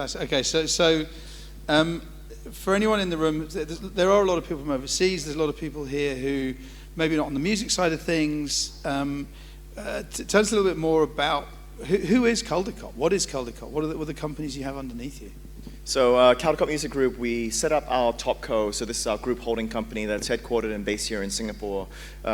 Okay, for anyone in the room, there are a lot of people from overseas. There's a lot of people here who maybe not on the music side of things. Tell us a little bit more about who is Caldecott? What is Caldecott? What are the companies you have underneath you? So Caldecott Music Group, we set up our Topco. So this is our group holding company that's headquartered and based here in Singapore.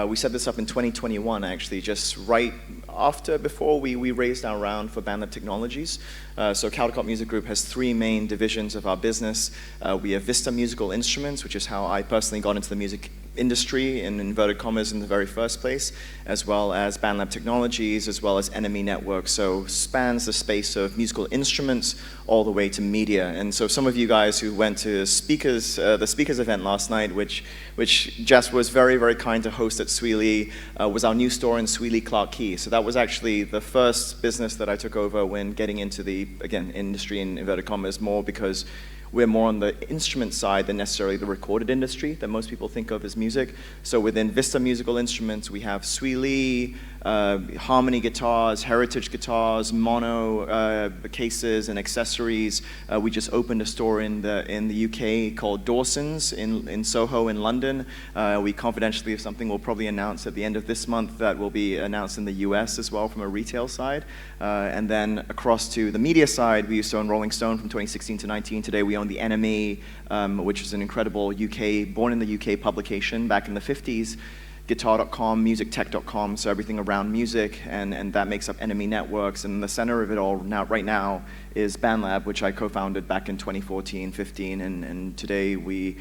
We set this up in 2021, actually, just before we raised our round for BandLab Technologies. So Caldecott Music Group has three main divisions of our business. We have Vista Musical Instruments, which is how I personally got into the music industry, in inverted commas, in the very first place, as well as BandLab Technologies, as well as Enemy Network. So spans the space of musical instruments all the way to media. And so some of you guys who went to the speakers event last night, which Jess was very, very kind to host at Swee Lee, was our new store in Swee Lee, Clarke Quay. So that was actually the first business that I took over when getting into the, again, industry in inverted commas, more because we're more on the instrument side than necessarily the recorded industry that most people think of as music. So within Vista Musical Instruments, we have Swee Lee, harmony guitars, heritage guitars, mono cases and accessories. We just opened a store in the UK called Dawson's in Soho in London. We confidentially have something we'll probably announce at the end of this month that will be announced in the US as well from a retail side. And then across to the media side, we used to own Rolling Stone from 2016 to 19. Today we own the Enemy, which is an incredible born in the UK publication back in the 50s. Guitar.com, musictech.com, so everything around music, and that makes up Enemy Networks. And the center of it all right now is BandLab, which I co-founded back in 2014, 15, and today we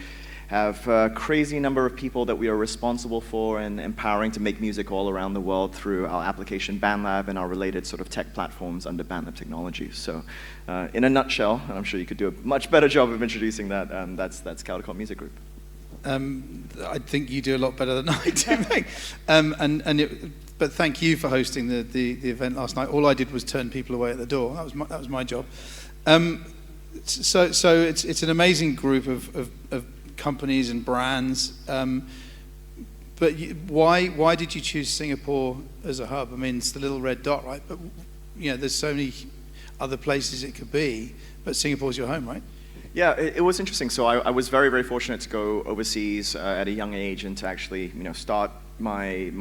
have a crazy number of people that we are responsible for and empowering to make music all around the world through our application BandLab and our related sort of tech platforms under BandLab Technologies. So in a nutshell, and I'm sure you could do a much better job of introducing that, that's Caldecott Music Group. I think you do a lot better than I do. But thank you for hosting the event last night. All I did was turn people away at the door. That was my job. So it's an amazing group of companies and brands. But why did you choose Singapore as a hub? I mean, it's the little red dot, right? But there's so many other places it could be. But Singapore's your home, right? Yeah, it was interesting. So I was very, very fortunate to go overseas at a young age and to actually, start my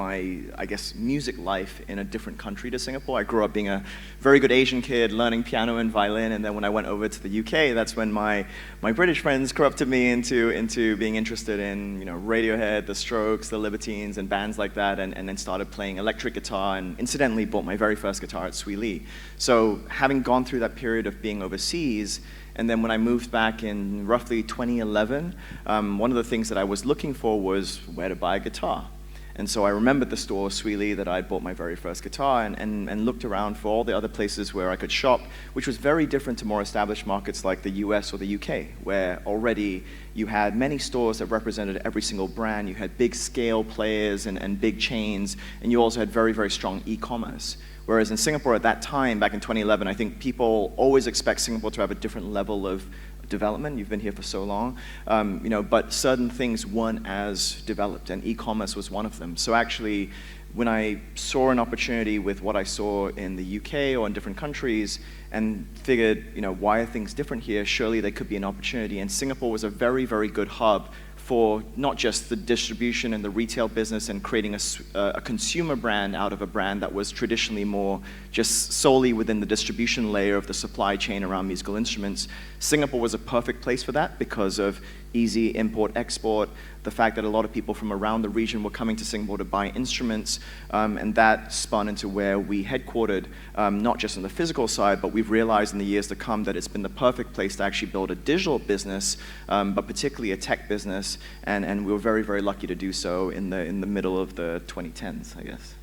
I guess music life in a different country to Singapore. I grew up being a very good Asian kid, learning piano and violin, and then when I went over to the UK, that's when my British friends corrupted me into being interested in Radiohead, The Strokes, The Libertines, and bands like that, and then started playing electric guitar, and incidentally bought my very first guitar at Swee Lee. So having gone through that period of being overseas, and then when I moved back in roughly 2011, one of the things that I was looking for was where to buy a guitar. And so I remembered the store, Swee Lee, that I bought my very first guitar and looked around for all the other places where I could shop, which was very different to more established markets like the US or the UK, where already you had many stores that represented every single brand. You had big scale players and big chains, and you also had very, very strong e-commerce. Whereas in Singapore at that time, back in 2011, I think people always expect Singapore to have a different level of development. You've been here for so long, but certain things weren't as developed, and e-commerce was one of them. So actually, when I saw an opportunity with what I saw in the UK or in different countries, and figured, why are things different here? Surely there could be an opportunity. And Singapore was a very, very good hub for not just the distribution and the retail business and creating a consumer brand out of a brand that was traditionally more just solely within the distribution layer of the supply chain around musical instruments. Singapore was a perfect place for that because of easy import-export, the fact that a lot of people from around the region were coming to Singapore to buy instruments, and that spun into where we headquartered, not just on the physical side, but we've realized in the years to come that it's been the perfect place to actually build a digital business, but particularly a tech business, and we were very, very lucky to do so in the middle of the 2010s, I guess.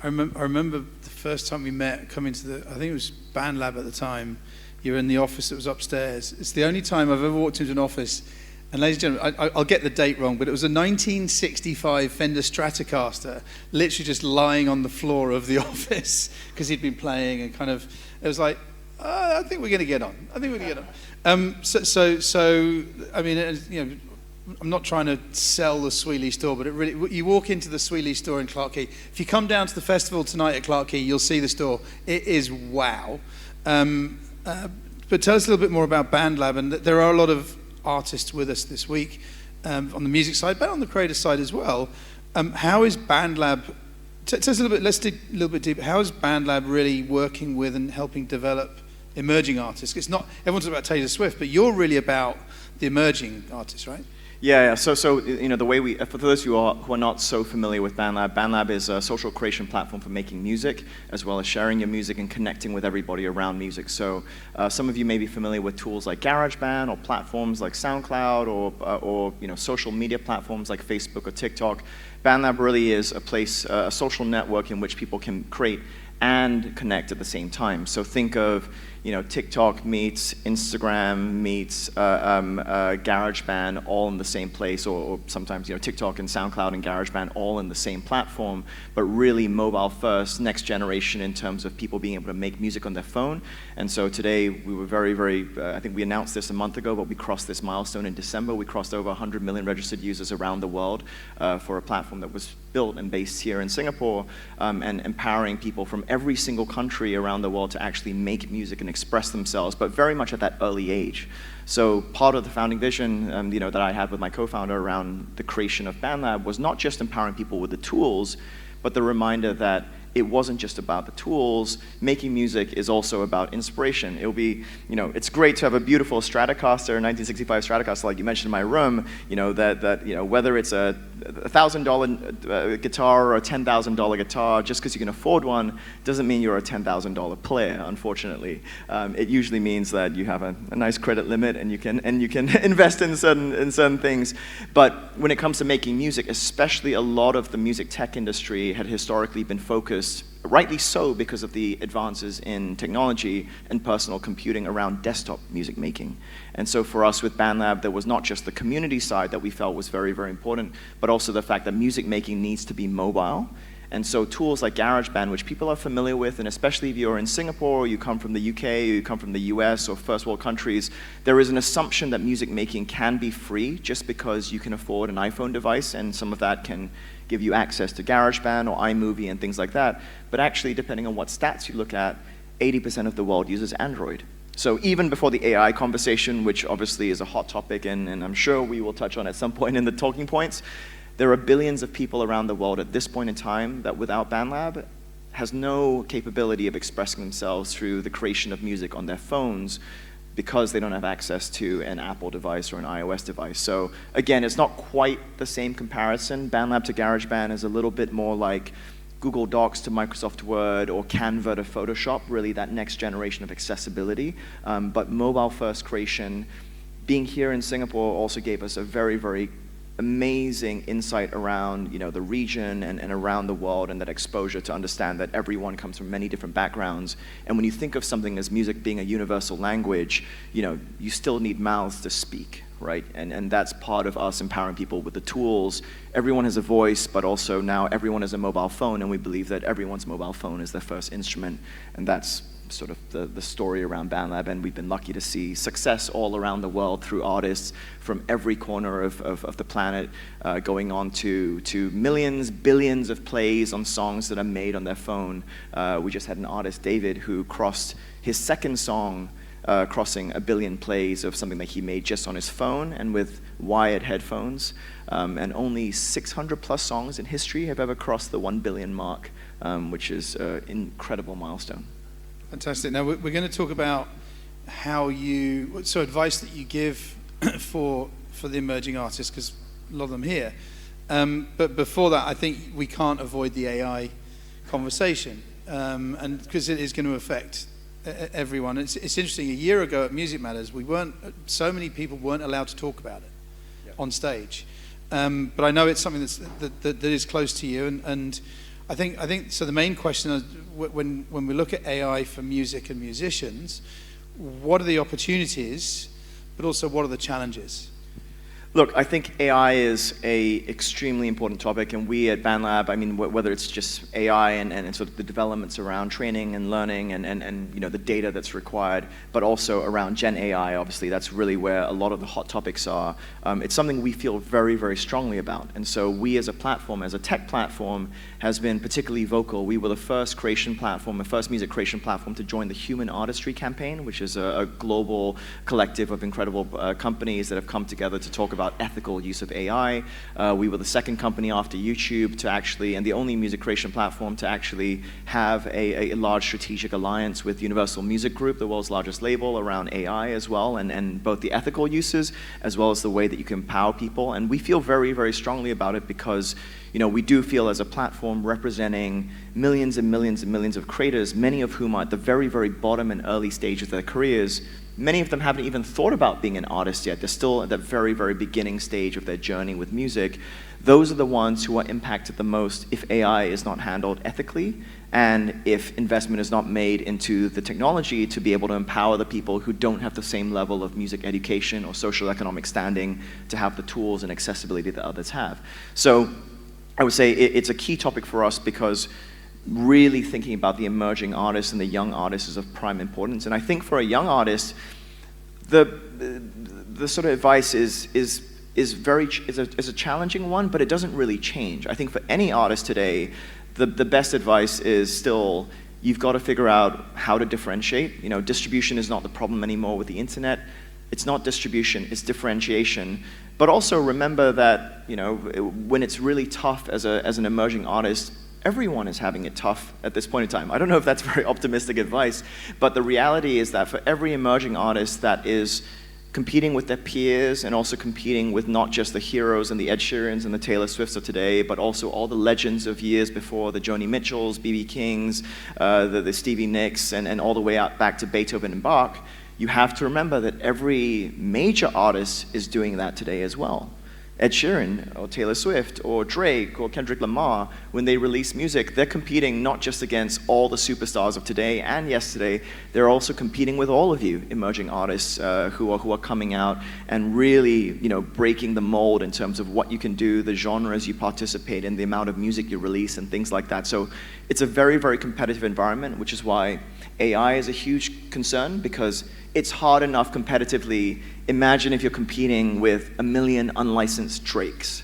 I remember the first time we met, coming to I think it was BandLab at the time. You were in the office that was upstairs. It's the only time I've ever walked into an office. And ladies and gentlemen, I'll get the date wrong, but it was a 1965 Fender Stratocaster, literally just lying on the floor of the office because he'd been playing, and it was like, I think we're going to get on. So I mean, I'm not trying to sell the Swee Lee store, but it really, you walk into the Swee Lee store in Clarke Quay. If you come down to the festival tonight at Clarke Quay, you'll see the store. It is wow. but tell us a little bit more about BandLab. And there are a lot of artists with us this week on the music side, but on the creator side as well. How is BandLab? Tell us a little bit. Let's dig a little bit deeper. How is BandLab really working with and helping develop emerging artists? It's not everyone's about Taylor Swift, but you're really about the emerging artists, right? Yeah. So the way for those of you who are not so familiar with BandLab, BandLab is a social creation platform for making music, as well as sharing your music and connecting with everybody around music. So some of you may be familiar with tools like GarageBand or platforms like SoundCloud or social media platforms like Facebook or TikTok. BandLab really is a place, a social network in which people can create and connect at the same time. So think of TikTok meets Instagram meets GarageBand all in the same place, or sometimes TikTok and SoundCloud and GarageBand all in the same platform, but really mobile first, next generation in terms of people being able to make music on their phone. And so today we were very, I think we announced this a month ago, but we crossed this milestone in December. We crossed over 100 million registered users around the world for a platform that was built and based here in Singapore, and empowering people from every single country around the world to actually make music and express themselves, but very much at that early age. So part of the founding vision that I had with my co-founder around the creation of BandLab was not just empowering people with the tools, but the reminder that it wasn't just about the tools. Making music is also about inspiration. It'll be, it's great to have a beautiful Stratocaster, 1965 Stratocaster, like you mentioned in my room, whether it's a $1,000 guitar or a $10,000 guitar, just because you can afford one, doesn't mean you're a $10,000 player, unfortunately. It usually means that you have a nice credit limit and you can invest in certain things. But when it comes to making music, especially a lot of the music tech industry had historically been focused, rightly so, because of the advances in technology and personal computing around desktop music making. And so for us with BandLab, there was not just the community side that we felt was very, very important, but also the fact that music making needs to be mobile. And so tools like GarageBand, which people are familiar with, and especially if you're in Singapore, or you come from the UK, or you come from the US, or first world countries, there is an assumption that music making can be free just because you can afford an iPhone device, and some of that can give you access to GarageBand or iMovie and things like that. But actually, depending on what stats you look at, 80% of the world uses Android. So even before the AI conversation, which obviously is a hot topic, and I'm sure we will touch on at some point in the talking points, there are billions of people around the world at this point in time that without BandLab has no capability of expressing themselves through the creation of music on their phones because they don't have access to an Apple device or an iOS device. So again, it's not quite the same comparison. BandLab to GarageBand is a little bit more like Google Docs to Microsoft Word or Canva to Photoshop, really that next generation of accessibility. But mobile first creation, being here in Singapore also gave us a very, very amazing insight around the region and around the world, and that exposure to understand that everyone comes from many different backgrounds. And when you think of something as music being a universal language, you still need mouths to speak, right? And that's part of us empowering people with the tools. Everyone has a voice, but also now everyone has a mobile phone, and we believe that everyone's mobile phone is their first instrument, and that's sort of the story around BandLab. And we've been lucky to see success all around the world through artists from every corner of the planet, going on to millions, billions of plays on songs that are made on their phone. We just had an artist, David, who crossed his second song, crossing 1 billion plays of something that he made just on his phone and with wired headphones. And only 600 plus songs in history have ever crossed the 1 billion mark, which is an incredible milestone. Fantastic. Now we're going to talk about advice that you give for the emerging artists, because a lot of them here. But before that, I think we can't avoid the AI conversation, and because it is going to affect everyone. It's interesting. A year ago at Music Matters, so many people weren't allowed to talk about it on stage. But I know it's something that is close to you, and I think so. The main question is, when we look at AI for music and musicians, what are the opportunities, but also what are the challenges? Look, I think AI is a extremely important topic, and we at BandLab, I mean, whether it's just AI and sort of the developments around training and learning and you know, the data that's required, but also around Gen AI, obviously, that's really where a lot of the hot topics are. It's something we feel very, very strongly about. And so we as a platform, as a tech platform, has been particularly vocal. We were the first creation platform, the first music creation platform to join the Human Artistry Campaign, which is a global collective of incredible companies that have come together to talk about ethical use of AI. We were the second company after YouTube to actually, and the only music creation platform to actually have a large strategic alliance with Universal Music Group, the world's largest label, around AI as well, and both the ethical uses as well as the way that you can empower people. And we feel very, very strongly about it because, you know, we do feel as a platform representing millions and millions and millions of creators, many of whom are at the very, very bottom and early stage of their careers. Many of them haven't even thought about being an artist yet. They're still at that very, very beginning stage of their journey with music. Those are the ones who are impacted the most if AI is not handled ethically and if investment is not made into the technology to be able to empower the people who don't have the same level of music education or social economic standing to have the tools and accessibility that others have. So I would say it's a key topic for us because really thinking about the emerging artists and the young artists is of prime importance. And I think for a young artist, the sort of advice is a challenging one, but it doesn't really change. I think for any artist today, the best advice is still you've got to figure out how to differentiate. You know, distribution is not the problem anymore with the internet. It's not distribution, it's differentiation. But also remember that, you know, when it's really tough as an emerging artist, everyone is having it tough at this point in time. I don't know if that's very optimistic advice, but the reality is that for every emerging artist that is competing with their peers and also competing with not just the heroes and the Ed Sheerans and the Taylor Swifts of today, but also all the legends of years before, the Joni Mitchells, B.B. Kings, the Stevie Nicks, and all the way out back to Beethoven and Bach, you have to remember that every major artist is doing that today as well. Ed Sheeran or Taylor Swift or Drake or Kendrick Lamar, when they release music, they're competing not just against all the superstars of today and yesterday, they're also competing with all of you emerging artists who are coming out and really, you know, breaking the mold in terms of what you can do, the genres you participate in, the amount of music you release and things like that. So it's a very, very competitive environment, which is why AI is a huge concern because it's hard enough competitively. Imagine if you're competing with 1 million unlicensed Drakes.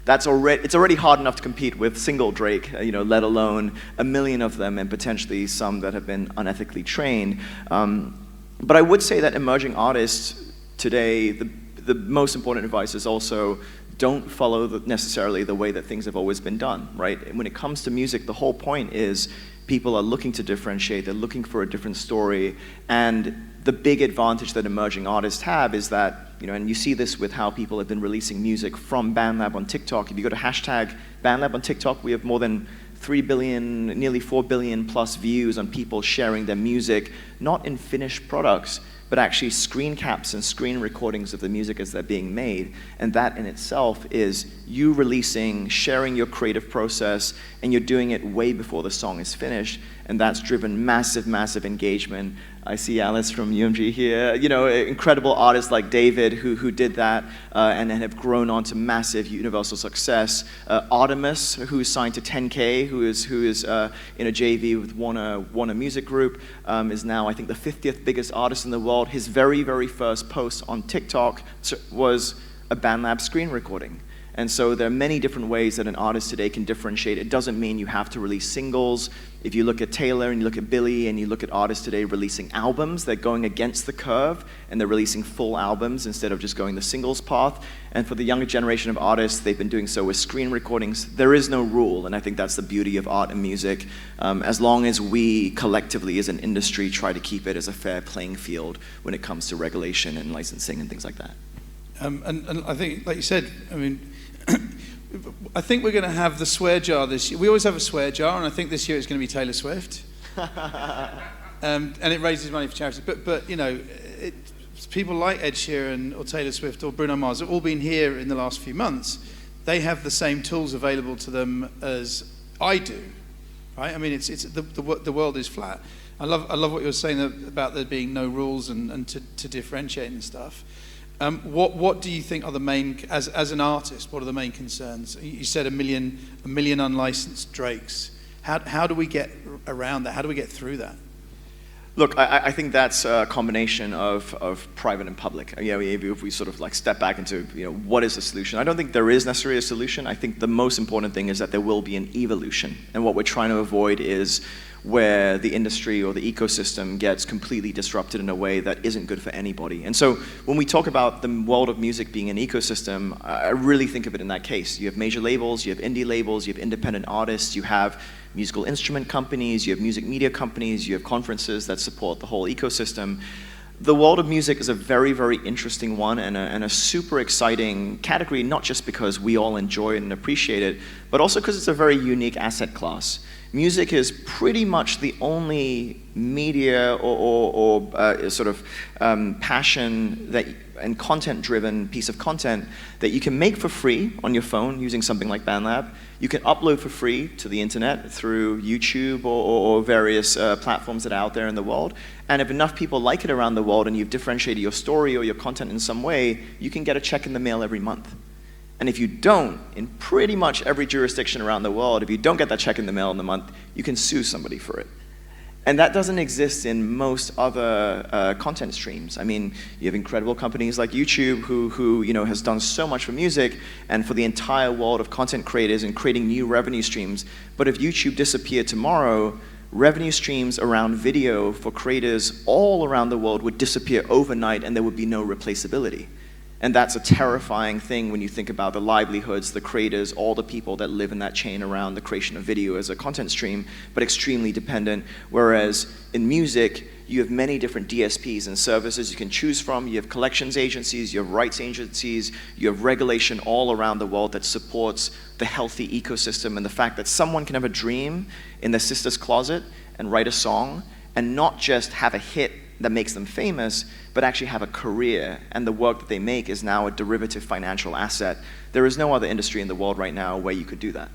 It's already hard enough to compete with single Drake, you know, let alone 1 million of them and potentially some that have been unethically trained. But I would say that emerging artists today, the most important advice is also don't follow necessarily the way that things have always been done, right? And when it comes to music, the whole point is people are looking to differentiate, they're looking for a different story, and the big advantage that emerging artists have is that, you know, and you see this with how people have been releasing music from BandLab on TikTok. If you go to hashtag BandLab on TikTok, we have more than 3 billion, nearly 4 billion plus views on people sharing their music, not in finished products, but actually screen caps and screen recordings of the music as they're being made. And that in itself is you releasing, sharing your creative process, and you're doing it way before the song is finished. And that's driven massive, massive engagement. I see Alice from UMG here. You know, incredible artists like David who did that and have grown on to massive universal success. Artemis, who's signed to 10K, who is in a JV with Warner Music Group, is now, I think, the 50th biggest artist in the world. His very, very first post on TikTok was a BandLab screen recording. And so there are many different ways that an artist today can differentiate. It doesn't mean you have to release singles. If you look at Taylor and you look at Billie and you look at artists today releasing albums, they're going against the curve and they're releasing full albums instead of just going the singles path. And for the younger generation of artists, they've been doing so with screen recordings. There is no rule, and I think that's the beauty of art and music, as long as we collectively as an industry try to keep it as a fair playing field when it comes to regulation and licensing and things like that. And I think, like you said, I mean, I think we're going to have the swear jar this year. We always have a swear jar, and I think this year it's going to be Taylor Swift. And it raises money for charity. But you know, people like Ed Sheeran or Taylor Swift or Bruno Mars have all been here in the last few months. They have the same tools available to them as I do, right? I mean, the world is flat. I love what you were saying about there being no rules and to differentiate and stuff. What do you think are the main, as an artist, what are the main concerns? You said a million unlicensed Drakes. How do we get around that? How do we get through that? Look, I think that's a combination of private and public. If we sort of like step back into what is the solution, I don't think there is necessarily a solution. I think the most important thing is that there will be an evolution, and what we're trying to avoid is where the industry or the ecosystem gets completely disrupted in a way that isn't good for anybody. And so when we talk about the world of music being an ecosystem, I really think of it in that case. You have major labels, you have indie labels, you have independent artists, you have musical instrument companies, you have music media companies, you have conferences that support the whole ecosystem. The world of music is a very, very interesting one and a super exciting category, not just because we all enjoy it and appreciate it, but also because it's a very unique asset class. Music is pretty much the only media or sort of passion that and content-driven piece of content that you can make for free on your phone using something like BandLab. You can upload for free to the internet through YouTube or various platforms that are out there in the world. And if enough people like it around the world and you've differentiated your story or your content in some way, you can get a check in the mail every month. And if you don't, in pretty much every jurisdiction around the world, if you don't get that check in the mail in the month, you can sue somebody for it. And that doesn't exist in most other content streams. I mean, you have incredible companies like YouTube who has done so much for music and for the entire world of content creators and creating new revenue streams. But if YouTube disappeared tomorrow, revenue streams around video for creators all around the world would disappear overnight and there would be no replaceability. And that's a terrifying thing when you think about the livelihoods, the creators, all the people that live in that chain around the creation of video as a content stream, but extremely dependent. Whereas in music, you have many different DSPs and services you can choose from. You have collections agencies, you have rights agencies, you have regulation all around the world that supports the healthy ecosystem and the fact that someone can have a dream in their sister's closet and write a song and not just have a hit that makes them famous, but actually have a career, and the work that they make is now a derivative financial asset. There is no other industry in the world right now where you could do that.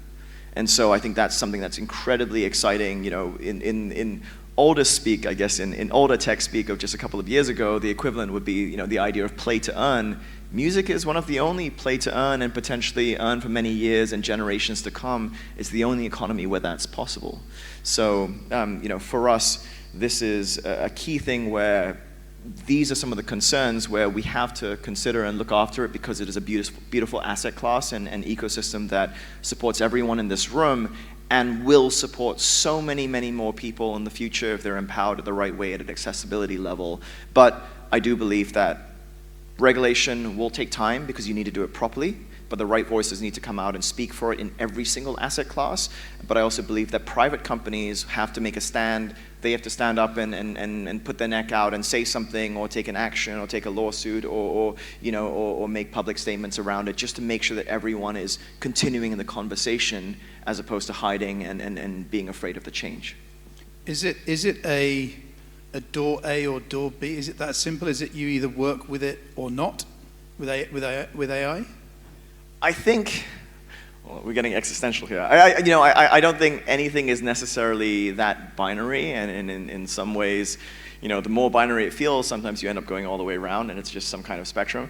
And so I think that's something that's incredibly exciting. In older speak, I guess, in older tech speak of just a couple of years ago, the equivalent would be the idea of play to earn. Music is one of the only play to earn and potentially earn for many years and generations to come. It's the only economy where that's possible. So, for us, this is a key thing where these are some of the concerns where we have to consider and look after it because it is a beautiful asset class and an ecosystem that supports everyone in this room and will support so many, many more people in the future if they're empowered at the right way at an accessibility level. But I do believe that regulation will take time because you need to do it properly, but the right voices need to come out and speak for it in every single asset class. But I also believe that private companies have to make a stand. They have to stand up and put their neck out and say something or take an action or take a lawsuit or make public statements around it just to make sure that everyone is continuing in the conversation as opposed to hiding and being afraid of the change. Is it a door A or door B? Is it that simple? Is it you either work with it or not with AI? I think, well, we're getting existential here. I don't think anything is necessarily that binary, and in some ways, the more binary it feels, sometimes you end up going all the way around, and it's just some kind of spectrum.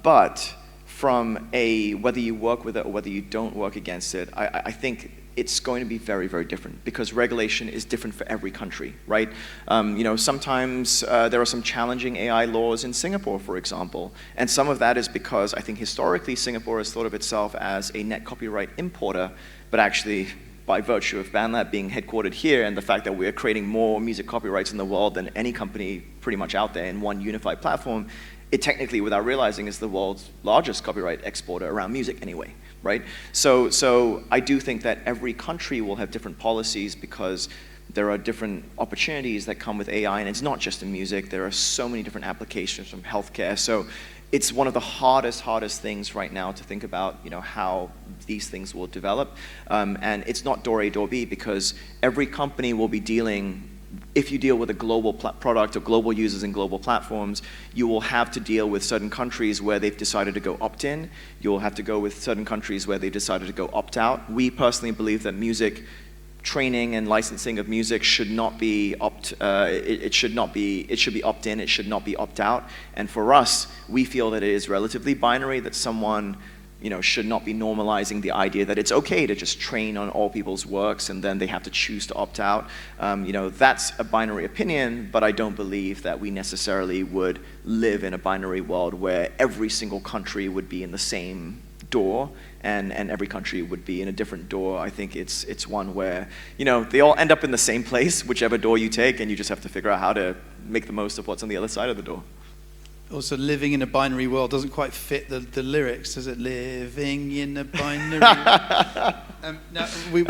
But from whether you work with it or whether you don't work against it, I think it's going to be very, very different because regulation is different for every country, right? Sometimes there are some challenging AI laws in Singapore, for example, and some of that is because I think historically Singapore has thought of itself as a net copyright importer, but actually by virtue of BandLab being headquartered here and the fact that we're creating more music copyrights in the world than any company pretty much out there in one unified platform, it technically, without realizing, is the world's largest copyright exporter around music anyway, right? So I do think that every country will have different policies because there are different opportunities that come with AI, and it's not just in music. There are so many different applications from healthcare. So it's one of the hardest things right now to think about, how these things will develop. And it's not door A, door B, because every company will be dealing. If you deal with a global product or global users and global platforms, you will have to deal with certain countries where they've decided to go opt-in. You will have to go with certain countries where they've decided to go opt-out. We personally believe that music training and licensing of music should not be it should be opt-in, it should not be opt-out. And for us, we feel that it is relatively binary, that someone should not be normalizing the idea that it's okay to just train on all people's works and then they have to choose to opt out. That's a binary opinion, but I don't believe that we necessarily would live in a binary world where every single country would be in the same door and every country would be in a different door. I think it's one where, they all end up in the same place, whichever door you take, and you just have to figure out how to make the most of what's on the other side of the door. Also, living in a binary world doesn't quite fit the lyrics, does it? Living in a binary world. Am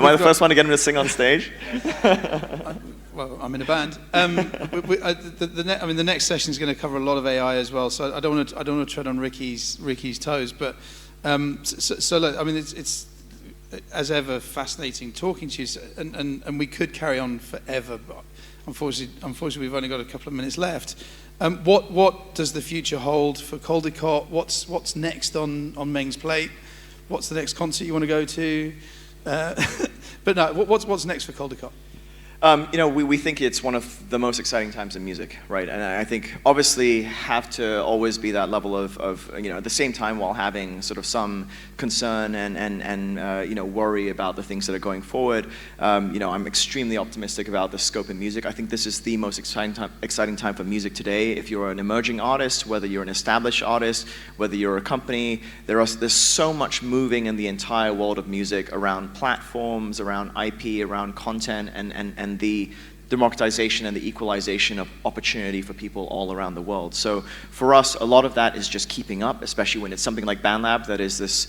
I the first one to get him to sing on stage? Well, I'm in a band. The next session is going to cover a lot of AI as well, so I don't want to tread on Ricky's toes. But look, it's as ever fascinating talking to you, and we could carry on forever, but unfortunately we've only got a couple of minutes left. What does the future hold for Caldecott? What's next on Meng's plate? What's the next concert you want to go to? But no, what's next for Caldecott? We think it's one of the most exciting times in music, right? And I think obviously have to always be that level of at the same time while having sort of some concern and worry about the things that are going forward. I'm extremely optimistic about the scope in music. I think this is the most exciting time for music today. If you're an emerging artist, whether you're an established artist, whether you're a company, there's so much moving in the entire world of music around platforms, around IP, around content, and the democratization and the equalization of opportunity for people all around the world. So for us, a lot of that is just keeping up, especially when it's something like BandLab that is this,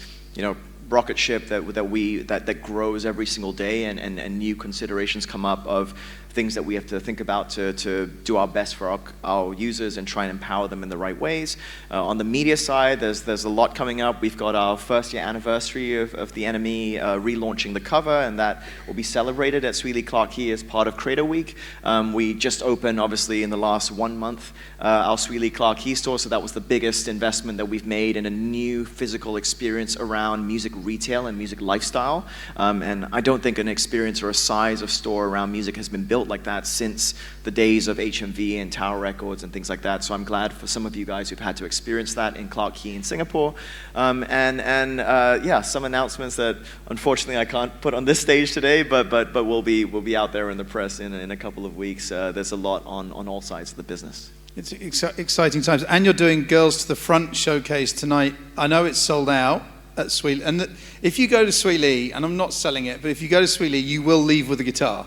rocket ship that grows every single day, and new considerations come up of things that we have to think about to do our best for our users and try and empower them in the right ways. On the media side, there's a lot coming up. We've got our first year anniversary of The Enemy relaunching the cover, and that will be celebrated at Swee Lee as part of CreatorWeek. We just opened, obviously, in the last 1 month, our Swee Lee store, so that was the biggest investment that we've made in a new physical experience around music retail and music lifestyle. And I don't think an experience or a size of store around music has been built like that since the days of HMV and Tower Records and things like that. So I'm glad for some of you guys who've had to experience that in Clarke Quay in Singapore. Some announcements that unfortunately I can't put on this stage today, but will be out there in the press in a couple of weeks. There's a lot on all sides of the business. It's exciting times, and you're doing Girls to the Front showcase tonight. I know it's sold out at Swee Lee, and if you go to Swee Lee, and I'm not selling it, but if you go to Swee Lee, you will leave with a guitar.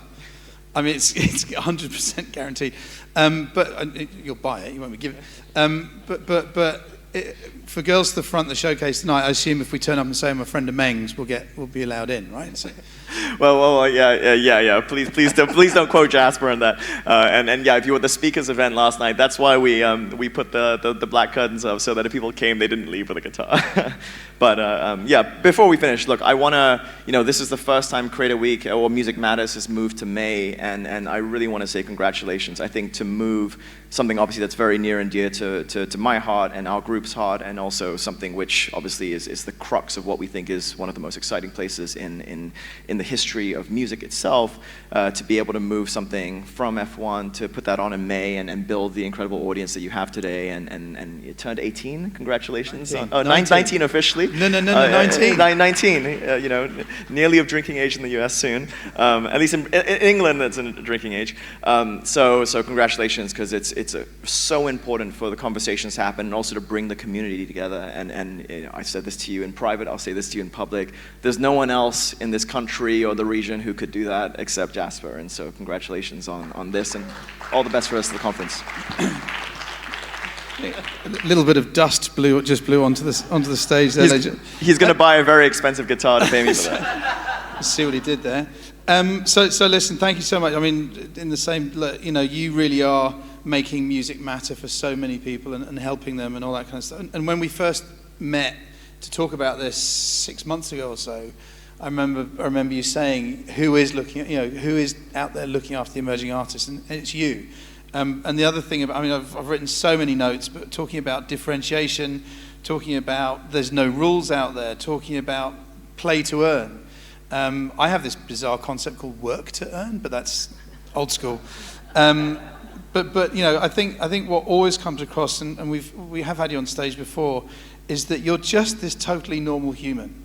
I mean, it's 100% guaranteed. But you'll buy it, you won't be given it. For Girls to the Front, the showcase tonight, I assume if we turn up and say I'm a friend of Meng's, we'll be allowed in, right? So. Yeah. Please don't quote Jasper on that. And if you were at the speakers event last night, that's why we put the black curtains up so that if people came, they didn't leave with a guitar. But before we finish, look, I wanna, this is the first time CreatorWeek or Music Matters has moved to May, and I really want to say congratulations. I think to move something obviously that's very near and dear to my heart and our group's heart, and also something which obviously is the crux of what we think is one of the most exciting places in the history of music itself, to be able to move something from F1 to put that on in May and build the incredible audience that you have today, and you turned 18. Congratulations. 19 officially. No, 19. 19. Nearly of drinking age in the US soon. At least in England, that's in drinking age. So congratulations, because it's so important for the conversations to happen and also to bring the community together. And I said this to you in private, I'll say this to you in public. There's no one else in this country or the region who could do that except Jasper. And so congratulations on this, and all the best for us at the conference. A little bit of dust just blew onto the stage there. He's going to buy a very expensive guitar to pay me for that. Let's see what he did there. So listen, thank you so much. I mean, in the same, you really are making music matter for so many people and helping them and all that kind of stuff. And when we first met to talk about this 6 months ago or so, I remember you saying, who is out there looking after the emerging artists, and it's you. And the other thing I've written so many notes, but talking about differentiation, talking about there's no rules out there, talking about play to earn. I have this bizarre concept called work to earn, but that's old school. But you know, I think what always comes across, and we have had you on stage before, is that you're just this totally normal human.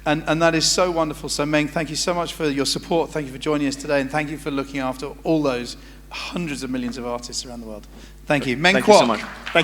And that is so wonderful. So Meng, thank you so much for your support. Thank you for joining us today, and thank you for looking after all those hundreds of millions of artists around the world. Thank you. Meng Kuok. Thank you so much. Thank you.